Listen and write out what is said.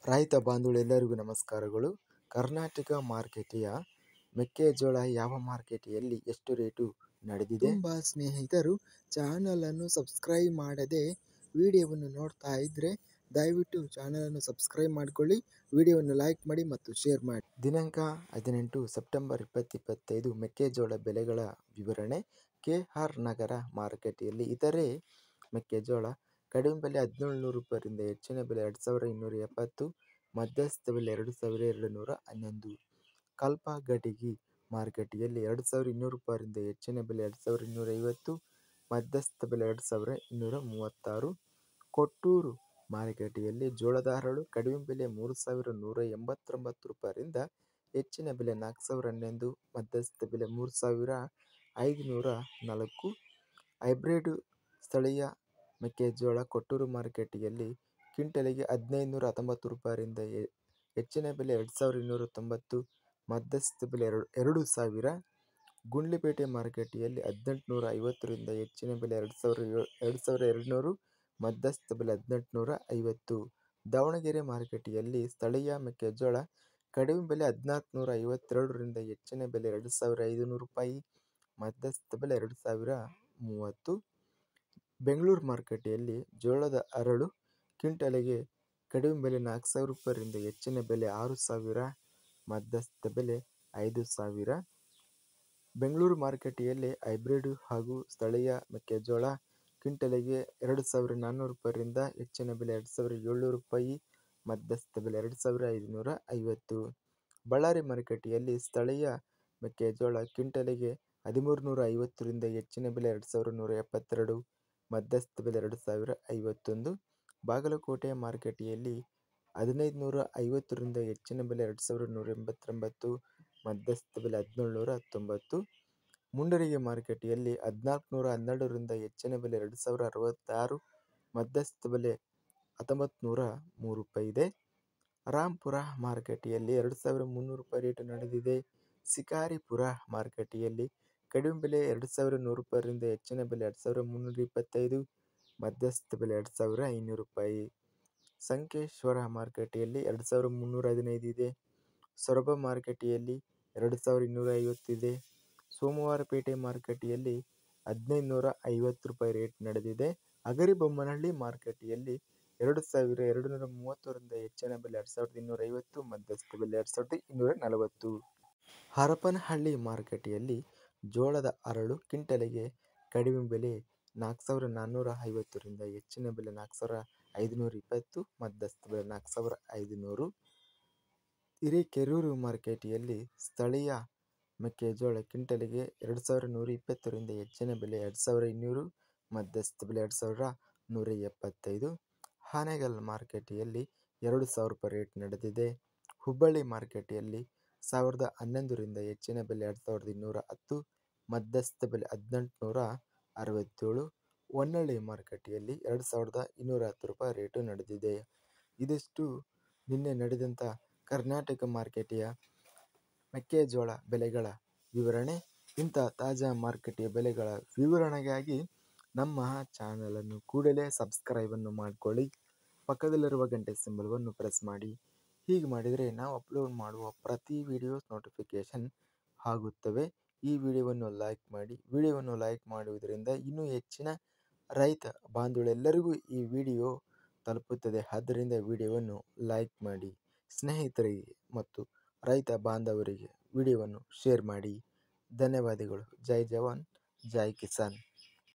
ರೈತ ಬಾಂಧವರೆಲ್ಲರಿಗೂ ನಮಸ್ಕಾರಗಳು. ಕರ್ನಾಟಕ ಮಾರುಕಟ್ಟೆಯ ಮೆಕ್ಕೆಜೋಳ ಯಾವ ಮಾರುಕಟ್ಟೆಯಲ್ಲಿ ಎಷ್ಟು ರೇಟು ನಡೆದಿದೆ? ತುಂಬ ಸ್ನೇಹಿತರು ಚಾನಲನ್ನು ಸಬ್ಸ್ಕ್ರೈಬ್ ಮಾಡದೆ ವಿಡಿಯೋವನ್ನು ನೋಡ್ತಾ ಇದ್ದರೆ ದಯವಿಟ್ಟು ಚಾನಲನ್ನು ಸಬ್ಸ್ಕ್ರೈಬ್ ಮಾಡಿಕೊಳ್ಳಿ, ವಿಡಿಯೋವನ್ನು ಲೈಕ್ ಮಾಡಿ ಮತ್ತು ಶೇರ್ ಮಾಡಿ. ದಿನಾಂಕ 18 ಸೆಪ್ಟೆಂಬರ್ 2025 ಮೆಕ್ಕೆಜೋಳ ಬೆಲೆಗಳ ವಿವರಣೆ. KR ನಗರ ಮಾರುಕಟ್ಟೆಯಲ್ಲಿ ಇತರೆ ಮೆಕ್ಕೆಜೋಳ ಕಡಿಮೆ ಬೆಲೆ 1700 ರೂಪಾಯಿಯಿಂದ ಹೆಚ್ಚಿನ ಬೆಲೆ 2270, ಮಧ್ಯಸ್ಥ ಬೆಲೆ 2211. ಕಲ್ಪಗಡಗಿ ಮಾರುಕಟ್ಟೆಯಲ್ಲಿ 2200 ರೂಪಾಯಿಯಿಂದ ಹೆಚ್ಚಿನ ಬೆಲೆ 2250, ಮಧ್ಯಸ್ಥ ಬೆಲೆ 2236. ಕೊಟ್ಟೂರು ಮಾರುಕಟ್ಟೆಯಲ್ಲಿ ಜೋಳದ ಹರಳು ಕಡಿಮೆ ಬೆಲೆ 3189 ರೂಪಾಯಿಯಿಂದ ಹೆಚ್ಚಿನ ಬೆಲೆ 4011, ಮಧ್ಯಸ್ಥ ಬೆಲೆ 3504. ಹೈಬ್ರಿಡ್ ಸ್ಥಳೀಯ ಮೆಕ್ಕೆಜೋಳ ಕೊಟ್ಟೂರು ಮಾರುಕಟ್ಟೆಯಲ್ಲಿ ಕ್ವಿಂಟಲಿಗೆ 1519 ರೂಪಾಯಿಯಿಂದ ಹೆಚ್ಚಿನ ಬೆಲೆ 2290, ಮಧ್ಯಸ್ಥ ಬೆಲೆ 2000. ಗುಂಡ್ಲುಪೇಟೆ ಮಾರುಕಟ್ಟೆಯಲ್ಲಿ 1850ರಿಂದ ಹೆಚ್ಚಿನ ಬೆಲೆ 2200, ಮಧ್ಯಸ್ಥ ಬೆಲೆ 1850. ದಾವಣಗೆರೆ ಮಾರುಕಟ್ಟೆಯಲ್ಲಿ ಸ್ಥಳೀಯ ಮೆಕ್ಕೆಜೋಳ ಕಡಿಮೆ ಬೆಲೆ 1452ರಿಂದ ಹೆಚ್ಚಿನ ಬೆಲೆ 2500 ರೂಪಾಯಿ, ಮಧ್ಯಸ್ಥ ಬೆಲೆ 2030. ಬೆಂಗಳೂರು ಮಾರುಕಟ್ಟೆಯಲ್ಲಿ ಜೋಳದ ಹರಳು ಕ್ವಿಂಟಲಿಗೆ ಕಡಿಮೆ ಬೆಲೆ 4000 ರೂಪಾಯಿಯಿಂದ ಹೆಚ್ಚಿನ ಬೆಲೆ 6000, ಮಧ್ಯಸ್ಥ ಬೆಲೆ 5000. ಬೆಂಗಳೂರು ಮಾರುಕಟ್ಟೆಯಲ್ಲಿ ಹೈಬ್ರಿಡ್ ಹಾಗೂ ಸ್ಥಳೀಯ ಮೆಕ್ಕೆಜೋಳ ಕ್ವಿಂಟಲಿಗೆ 2400 ರೂಪಾಯಿಯಿಂದ ಹೆಚ್ಚಿನ ಬೆಲೆ 2700 ರೂಪಾಯಿ, ಮಧ್ಯಸ್ಥ ಬೆಲೆ 2550. ಬಳ್ಳಾರಿ ಮಾರುಕಟ್ಟೆಯಲ್ಲಿ ಸ್ಥಳೀಯ ಮೆಕ್ಕೆಜೋಳ ಕ್ವಿಂಟಲಿಗೆ 1350ರಿಂದ ಹೆಚ್ಚಿನ ಬೆಲೆ 2172, ಮಧ್ಯಸ್ಥ ಬೆಲೆ 2051. ಬಾಗಲಕೋಟೆ ಮಾರುಕಟ್ಟೆಯಲ್ಲಿ 1550ರಿಂದ ಹೆಚ್ಚಿನ ಬೆಲೆ 2189, ಮಧ್ಯಸ್ಥ ಬೆಲೆ 1790. ಮುಂಡರಗಿ ಮಾರುಕಟ್ಟೆಯಲ್ಲಿ 1412ರಿಂದ ಹೆಚ್ಚಿನ ಬೆಲೆ 2066, ಮಧ್ಯಸ್ಥ ಬೆಲೆ 1903 ರೂಪಾಯಿ ಇದೆ. ರಾಂಪುರ ಮಾರುಕಟ್ಟೆಯಲ್ಲಿ 2300 ರೂಪಾಯಿ ರೇಟು ನಡೆದಿದೆ. ಶಿಕಾರಿಪುರ ಮಾರುಕಟ್ಟೆಯಲ್ಲಿ ಕಡಿಮೆ ಬೆಲೆ 2100 ರೂಪಾಯಿರಿಂದ ಹೆಚ್ಚಿನ ಬೆಲೆ 2325, ಮಧ್ಯಸ್ಥ ಬೆಲೆ 2500 ರೂಪಾಯಿ. ಸಂಕೇಶ್ವರ ಮಾರುಕಟ್ಟೆಯಲ್ಲಿ 2315 ಇದೆ. ಸೊರಬ ಮಾರುಕಟ್ಟೆಯಲ್ಲಿ 2250 ಇದೆ. ಸೋಮವಾರಪೇಟೆ ಮಾರುಕಟ್ಟೆಯಲ್ಲಿ 1550 ರೂಪಾಯಿ ರೇಟ್ ನಡೆದಿದೆ. ಹಗರಿಬೊಮ್ಮನಹಳ್ಳಿ ಮಾರುಕಟ್ಟೆಯಲ್ಲಿ 2230ರಿಂದ ಹೆಚ್ಚಿನ ಬೆಲೆ 2250, ಮಧ್ಯಸ್ಥ ಬೆಲೆ 2240. ಹರಪನಹಳ್ಳಿ ಮಾರುಕಟ್ಟೆಯಲ್ಲಿ ಜೋಳದ ಹರಳು ಕ್ವಿಂಟಲಿಗೆ ಕಡಿಮೆ ಬೆಲೆ 4450ರಿಂದ ಹೆಚ್ಚಿನ ಬೆಲೆ 4520, ಮಧ್ಯಸ್ಥ ಬೆಲೆ 4500. ಹಿರೇಕೆರೂರು ಮಾರುಕಟ್ಟೆಯಲ್ಲಿ ಸ್ಥಳೀಯ ಮೆಕ್ಕೆಜೋಳ ಕ್ವಿಂಟಲಿಗೆ 2120ರಿಂದ ಹೆಚ್ಚಿನ ಬೆಲೆ 2200, ಮಧ್ಯಸ್ಥ ಬೆಲೆ 2175. ಹಾನಗಲ್ ಮಾರುಕಟ್ಟೆಯಲ್ಲಿ 2000 ರೂಪಾಯಿ ರೇಟ್ ನಡೆದಿದೆ. ಹುಬ್ಬಳ್ಳಿ ಮಾರುಕಟ್ಟೆಯಲ್ಲಿ 1011ರಿಂದ ಹೆಚ್ಚಿನ ಬೆಲೆ 2210, ಮಧ್ಯಸ್ಥ ಬೆಲೆ 1867. ಹೊನ್ನಳ್ಳಿ ಮಾರುಕಟ್ಟೆಯಲ್ಲಿ 2210 ರೂಪಾಯಿ ರೇಟು ನಡೆದಿದೆ. ಇದಿಷ್ಟು ನಿನ್ನೆ ನಡೆದಂಥ ಕರ್ನಾಟಕ ಮಾರುಕಟ್ಟೆಯ ಮೆಕ್ಕೆಜೋಳ ಬೆಲೆಗಳ ವಿವರಣೆ. ಇಂಥ ತಾಜಾ ಮಾರುಕಟ್ಟೆಯ ಬೆಲೆಗಳ ವಿವರಣೆಗಾಗಿ ನಮ್ಮ ಚಾನಲನ್ನು ಕೂಡಲೇ ಸಬ್ಸ್ಕ್ರೈಬನ್ನು ಮಾಡಿಕೊಳ್ಳಿ, ಪಕ್ಕದಲ್ಲಿರುವ ಗಂಟೆ ಸಿಂಬಲ್ವನ್ನು ಪ್ರೆಸ್ ಮಾಡಿ. ಹೀಗೆ ಮಾಡಿದರೆ ನಾವು ಅಪ್ಲೋಡ್ ಮಾಡುವ ಪ್ರತಿ ವಿಡಿಯೋಸ್ ನೋಟಿಫಿಕೇಷನ್ ಆಗುತ್ತವೆ. ಈ ವಿಡಿಯೋವನ್ನು ಲೈಕ್ ಮಾಡಿ. ವಿಡಿಯೋವನ್ನು ಲೈಕ್ ಮಾಡುವುದರಿಂದ ಇನ್ನೂ ಹೆಚ್ಚಿನ ರೈತ ಬಾಂಧವರೆಲ್ಲರಿಗೂ ಈ ವಿಡಿಯೋ ತಲುಪುತ್ತದೆ. ಆದ್ದರಿಂದ ವಿಡಿಯೋವನ್ನು ಲೈಕ್ ಮಾಡಿ, ಸ್ನೇಹಿತರಿಗೆ ಮತ್ತು ರೈತ ಬಾಂಧವರಿಗೆ ವಿಡಿಯೋವನ್ನು ಶೇರ್ ಮಾಡಿ. ಧನ್ಯವಾದಗಳು. ಜೈ ಜವಾನ್, ಜೈ ಕಿಸಾನ್.